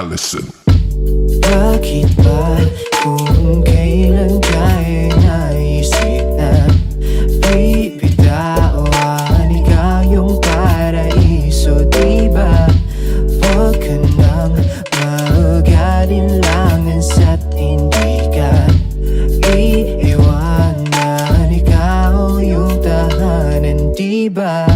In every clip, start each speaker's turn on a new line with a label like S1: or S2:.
S1: Allison.
S2: Bakit ba kung kailan ka'y naisip na bibitawan ikaw yung paraiso, diba? Huwag ka nang mag-alinlangan sa't hindi ka iiwanan, ikaw yung tahanan, diba?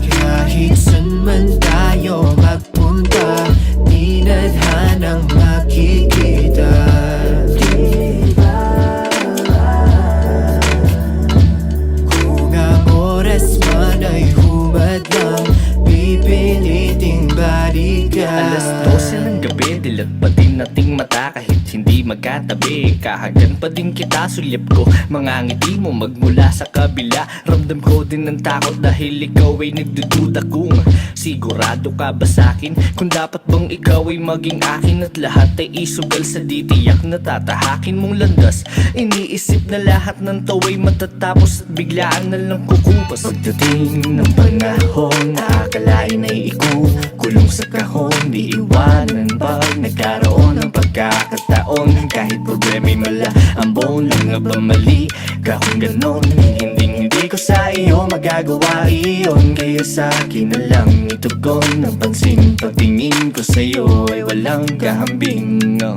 S2: Kahit saan man tayo magpunta, di nadhanang makikita, diba? Kung ang oras man ay humadlang, pipiliting balikan.
S3: Alas 12 ng gabi, dilat pa din nating mata kahit hindi magkatabi. Kahagan pa din kita, sulyap ko mga ngiti mo magmula sa kabila. Ramdam ko din ng takot dahil ikaw ay nagdududa kung sigurado ka ba sa'kin, kung dapat bang ikaw ay maging akin at lahat ay isugal sa ditiyak na tatahakin mong landas. Iniisip na lahat ng tawa'y matatapos at biglaan na lang kukupas. Pagdating ng panahon, nakakalain ay ikukulong sa kahon, di iwanan pag nagkaroon ng pagkakataon. Kahit problema'y mala, ang buong lang nga ba mali ka kung ganon? Hindi ko sa iyo magagawa iyon, kaya sa akin na lang itugon ang pansin. Pagtingin ko sa iyo ay walang kahambing, no.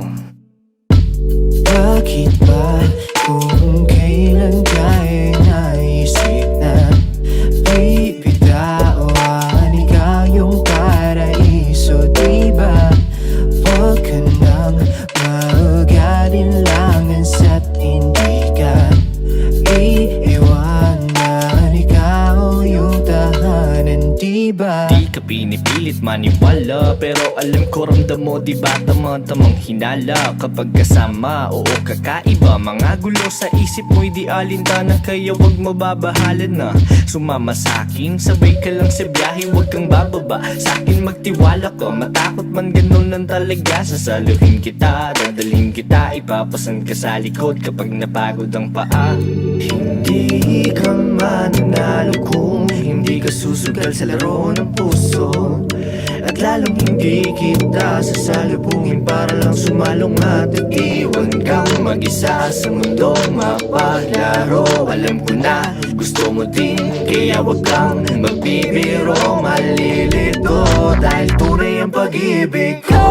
S2: Bakit ba kung kailan ka'y naisip na bibitawan ikaw yung paraiso, diba? Huwag ka nang mag-alinlangan sa't hindi ka iiwanan, ikaw yung tahanan, diba?
S3: Di ka pinipilit maniwala, pero alam ko ramdam mo, diba tamang hinala kapag kasama. Oo, kakaiba, mga gulo sa isip mo'y di alintana, kaya wag mababahala na sumama sa'kin. Sabay ka lang sa biyahe, wag kang bababa sa'kin, magtiwala ka. Matakot man ganun lang talaga, sasaluhin kita, dadalhin kita, ipapasan ka sa likod kapag napagod ang paa. Hindi ka mananalo kung hindi ka susugal sa laro ng puso, at lalong hindi kita sasalubungin para lang sumalong at iwan kang mag-isa sa mundong mapaglaro. Alam ko na gusto mo din, kaya wag kang magbibiro, malilito dahil tunay ang pag-ibig ko.